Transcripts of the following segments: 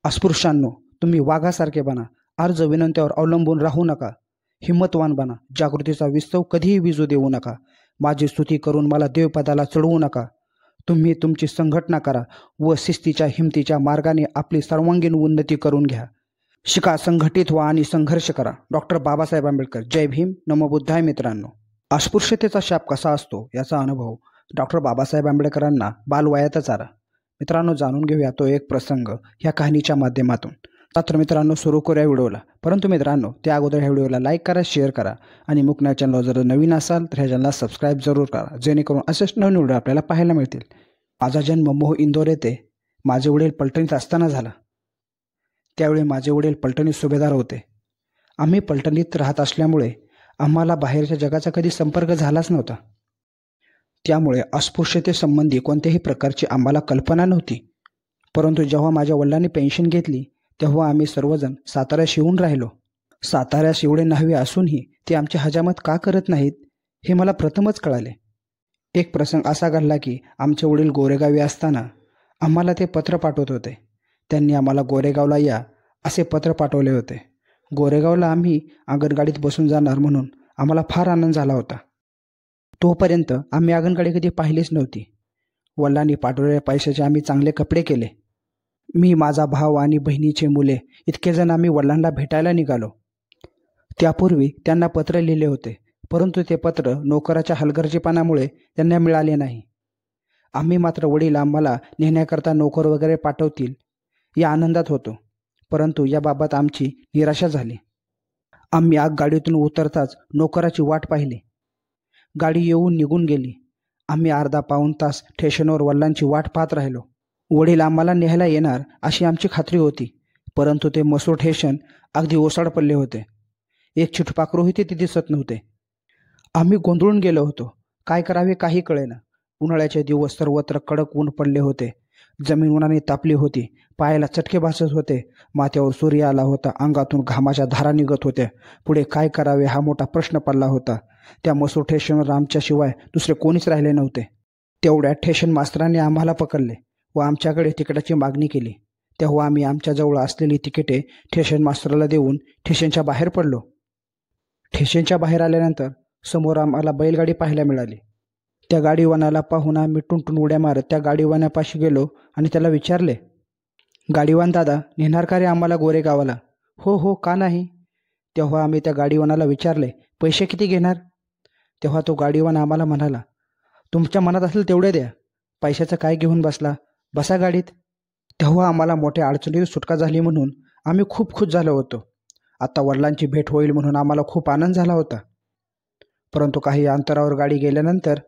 अस्पृश्यांनो, तुम्ही वाघासारखे बना. अर्ज विनंत्यावर अवलंबून राहू नका. हिम्मतवान बना. जागृतीचा विस्तव कधीही विजू देऊ नका. माझी स्तुती करून मला देवपदाला चढवू नका. तुम्ही तुमची संघटना करा व शिस्तीच्या हिमतीच्या मार्गाने आपली सर्वांगीण उन्नती करून घ्या. शिका, संघटित व्हा आणि संघर्ष करा. डॉक्टर बाबासाहेब आंबेडकर. जय भीम. नमो बुद्धाय. मित्रांनो, अस्पृश्यतेचा शाप कसा असतो याचा अनुभव डॉक्टर बाबासाहेब आंबेडकरांना बालवयातच आला. मित्रांनो, जाणून घेऊया तो एक प्रसंग ह्या कहाणीच्या माध्यमातून. तर मित्रांनो, सुरू करूया व्हिडिओला. परंतु मित्रांनो, त्या अगोदर ह्या व्हिडिओला लाईक करा, शेअर करा आणि मुकण्या चॅनलवर जर नवीन असाल तर ह्या चॅनलला सबस्क्राईब जरूर करा, जेणेकरून असेच नवीन व्हिडिओ आपल्याला पाहायला मिळतील. माझा जन्म मोह इंदोर येथे माझे वडील पलटणीत असताना झाला. त्यावेळी माझे वडील पलटणीत सुभेदार होते. आम्ही पलटणीत राहत असल्यामुळे आम्हाला बाहेरच्या जगाचा कधी संपर्क झालाच नव्हता. त्यामुळे अस्पृश्यतेसंबंधी कोणत्याही प्रकारची आम्हाला कल्पना नव्हती. परंतु जेव्हा माझ्या वडिलांनी पेन्शन घेतली तेव्हा आम्ही सर्वजण साताऱ्यास येऊन राहिलो. साताऱ्यास एवढे न्हावे असूनही ते आमची हजामत का करत नाहीत हे मला प्रथमच कळाले. एक प्रसंग असा घडला की आमचे वडील गोरेगावी असताना आम्हाला ते पत्र पाठवत होते. त्यांनी आम्हाला गोरेगावला या असे पत्र पाठवले होते. गोरेगावला आम्ही आगनगाडीत बसून जाणार म्हणून आम्हाला फार आनंद झाला होता. तोपर्यंत आम्ही आगनगाडी कधी पाहिलीच नव्हती. वडिलांनी पाठवलेल्या पैशाचे आम्ही चांगले कपडे केले. मी, माझा भाव आणि बहिणीचे मुले इतके जण आम्ही वडिलांना भेटायला निघालो. त्यापूर्वी त्यांना पत्र लिहिले होते, परंतु ते पत्र नोकराच्या हलगर्जीपणामुळे त्यांना मिळाले नाही. आम्ही मात्र वडील आम्हाला नेण्याकरता नोकर वगैरे पाठवतील या आनंदात होतो. परंतु याबाबत आमची निराशा झाली. आम्ही आगगाडीतून उतरताच नोकराची वाट पाहिली. गाडी येऊन निघून गेली. आम्ही अर्धा पाऊण तास स्टेशनवर वडिलांची वाट पाहत राहिलो. वडील आम्हाला न्यायला येणार अशी आमची खात्री होती, परंतु ते मसूर स्टेशन अगदी ओसाड पडले होते. एक चिटपाखरूही तिथे दिसत नव्हते. आम्ही गोंधळून गेलो होतो. काय करावे काही कळेना. उन्हाळ्याचे दिवस सर्वत्र कडक ऊन पडले होते. जमीन उन्हाने तापली होती. पायाला चटके भासत होते. माथ्यावर सूर्य आला होता. अंगातून घामाच्या धारा निघत होत्या. पुढे काय करावे हा मोठा प्रश्न पडला होता. त्या मसूर स्टेशनवर आमच्याशिवाय दुसरे कोणीच राहिले नव्हते. तेवढ्या स्टेशन मास्तरांनी आम्हाला पकडले व आमच्याकडे तिकिटाची मागणी केली. तेव्हा आम्ही आमच्याजवळ असलेली तिकिटे स्टेशन मास्तराला देऊन स्टेशनच्या बाहेर पडलो. स्टेशनच्या बाहेर आल्यानंतर समोर आम्हाला बैलगाडी पाहायला मिळाली. त्या गाडीवानाला पाहून आम्ही टुनटुन उड्या मारत त्या गाडीवानापाशी गेलो आणि त्याला विचारले, गाडीवान दादा, नेणार का रे आम्हाला गोरेगावाला? हो हो, का नाही. तेव्हा आम्ही त्या गाडीवानाला विचारले, पैसे किती घेणार? तेव्हा तो गाडीवान आम्हाला म्हणाला, तुमच्या मनात असेल तेवढे द्या. पैशाचं काय घेऊन बसला, बसा गाडीत. तेव्हा आम्हाला मोठ्या अडचणीत सुटका झाली म्हणून आम्ही खूप खुश झालो होतो. आता वडिलांची भेट होईल म्हणून आम्हाला खूप आनंद झाला होता. परंतु काही अंतरावर गाडी गेल्यानंतर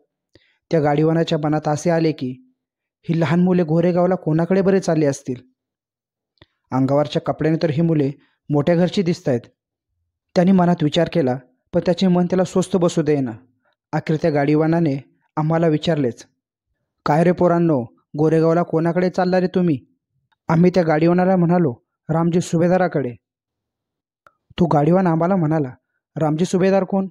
त्या गाडीवानाच्या मनात असे आले की ही लहान मुले गोरेगावला कोणाकडे बरे चालली असतील. अंगावरच्या कपड्याने तर ही मुले मोठ्या घरची दिसत आहेत. त्यांनी मनात विचार केला, पण त्याचे मन त्याला स्वस्थ बसू देईना. अखेर त्या गाडीवानाने आम्हाला विचारलेच, काय रे पोरांनो, गोरेगावला कोणाकडे चालला रे तुम्ही? आम्ही त्या गाडीवानाला म्हणालो, रामजी सुभेदाराकडे. तो गाडीवान आम्हाला म्हणाला, रामजी सुभेदार कोण?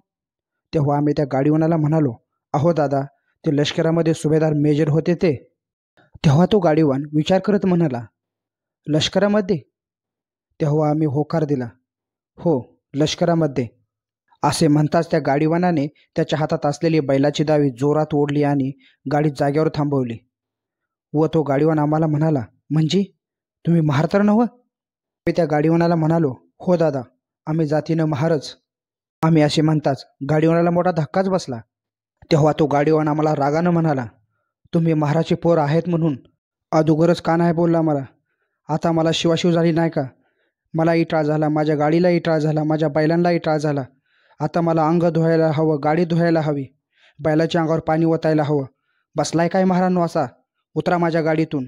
तेव्हा आम्ही त्या गाडीवानाला म्हणालो, अहो दादा, ते लष्करामध्ये सुभेदार मेजर होते ते. तेव्हा तो गाडीवान विचार करत म्हणाला, लष्करामध्ये? तेव्हा आम्ही होकार दिला, हो, लष्करामध्ये. असे म्हणताच त्या गाडीवानाने त्याच्या हातात असलेली बैलाची दावी जोरात ओढली आणि गाडी जागेवर थांबवली. व तो गाडीवान आम्हाला म्हणाला, म्हणजे तुम्ही महार तर नव्ह? मी त्या गाडीवानाला म्हणालो, हो दादा, आम्ही जातीनं महारच. आम्ही असे म्हणताच गाडीवानाला मोठा धक्काच बसला. तेव्हा तो गाडीवान आम्हाला रागानं म्हणाला, तुम्ही महाराचे पोर आहेत म्हणून अदोगरच का नाही बोलला मला? आता मला शिवाशिव झाली नाही का? मला इटाळ झाला, माझ्या गाडीला इटाळ झाला, माझ्या बैलांना इटाळ झाला. आता मला अंग धुवायला हवं, गाडी धुवायला हवी, बैलाच्या अंगावर पाणी ओतायला हवं. बसलाय काय महारांनो असा? उतरा माझ्या गाडीतून.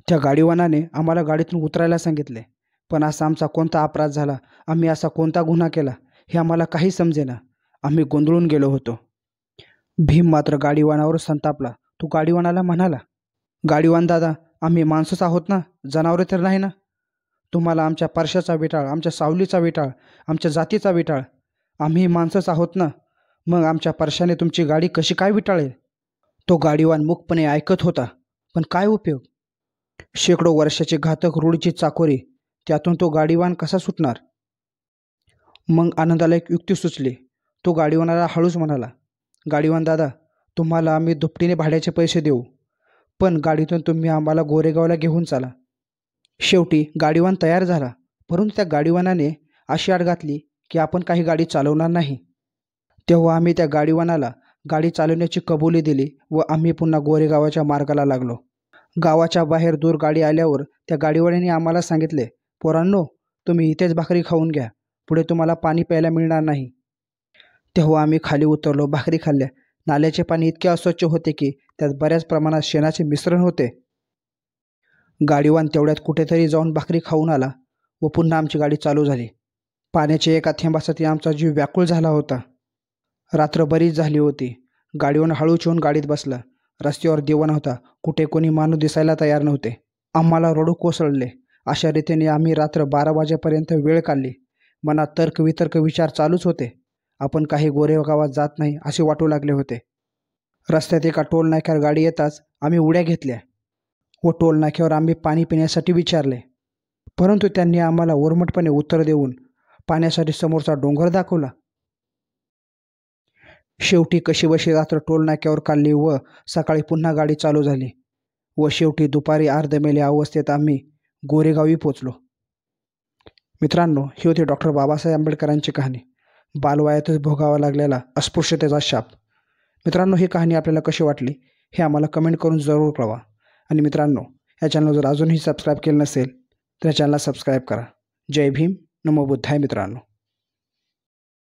त्या गाडीवानाने आम्हाला गाडीतून उतरायला सांगितले. पण असा आमचा कोणता अपराध झाला, आम्ही असा कोणता गुन्हा केला हे आम्हाला काही समजेना. आम्ही गोंधळून गेलो होतो. भीम मात्र गाडीवानावर संतापला. तो गाडीवानाला म्हणाला, गाडीवान दादा, आम्ही माणसंच आहोत ना, जनावरे तर नाही ना. तुम्हाला आमच्या परशाचा विटाळ, आमच्या सावलीचा विटाळ, आमच्या जातीचा विटाळ. आम्ही माणसंच आहोत ना, मग आमच्या परशाने तुमची गाडी कशी काय विटाळेल? तो गाडीवान मूकपणे ऐकत होता, पण काय उपयोग. शेकडो वर्षाची घातक रूढीची चाकोरी, त्यातून तो गाडीवान कसा सुटणार? मग आनंदाला एक युक्ती सुचली. तो गाडीवानाला हळूच म्हणाला, गाडीवान दादा, तुम्हाला आम्ही दुपटीने भाड्याचे पैसे देऊ, पण गाडीतून तुम्ही आम्हाला गोरेगावला घेऊन चाला. शेवटी गाडीवान तयार झाला, परंतु त्या गाडीवानाने अशी अट घातली की आपण काही गाडी चालवणार नाही. तेव्हा आम्ही त्या गाडीवानाला गाडी चालवण्याची कबुली दिली व आम्ही पुन्हा गोरेगावाच्या मार्गाला लागलो. गावाच्या बाहेर दूर गाडी आल्यावर त्या गाडीवाल्याने आम्हाला सांगितले, पोरांनो, तुम्ही इथेच भाकरी खाऊन घ्या, पुढे तुम्हाला पाणी प्यायला मिळणार नाही. तेव्हा आम्ही खाली उतरलो, भाकरी खाल्ल्या. नाल्याचे पाणी इतके अस्वच्छ होते की त्यात बऱ्याच प्रमाणात शेणाचे मिश्रण होते. गाडीवान तेवढ्यात कुठेतरी जाऊन भाकरी खाऊन आला व पुन्हा आमची गाडी चालू झाली. पाण्याच्या एका थेंबासाठी आमचा जीव व्याकुळ झाला होता. रात्र बरीच झाली होती. गाडीवान हळूच येऊन गाडीत बसला. रस्त्यावर दिवा नव्हता, कुठे कोणी माणूस दिसायला तयार नव्हते. आम्हाला रडू कोसळले. अशा रीतीने आम्ही रात्र 12 वाजेपर्यंत वेळ काढली. मनात तर्कवितर्क विचार चालूच होते. आपण काही गोरेगावात जात नाही असे वाटू लागले होते. रस्त्यात एका टोल नाक्यावर गाडी येताच आम्ही उड्या घेतल्या व टोल नाक्यावर आम्ही पाणी पिण्यासाठी विचारले, परंतु त्यांनी आम्हाला उर्मटपणे उत्तर देऊन पाण्यासाठी समोरचा डोंगर दाखवला. शेवटी कशीबशी रात्र टोल नाक्यावर काढली व सकाळी पुन्हा गाडी चालू झाली व शेवटी दुपारी अर्धमेल्या अवस्थेत आम्ही गोरेगावी पोचलो. मित्रांनो, ही होती डॉक्टर बाबासाहेब आंबेडकरांची कहाणी. बालवयातच भोगावा लागलेला अस्पृश्यतेचा शाप. मित्रांनो, ही कहाणी आपल्याला कशी वाटली हे आम्हाला कमेंट करून जरूर कळवा. आणि मित्रांनो, या चॅनल जर अजूनही सबस्क्राईब केलं नसेल तर या चॅनलला सबस्क्राईब करा. जय भीम, नमो बुद्धाय मित्रांनो.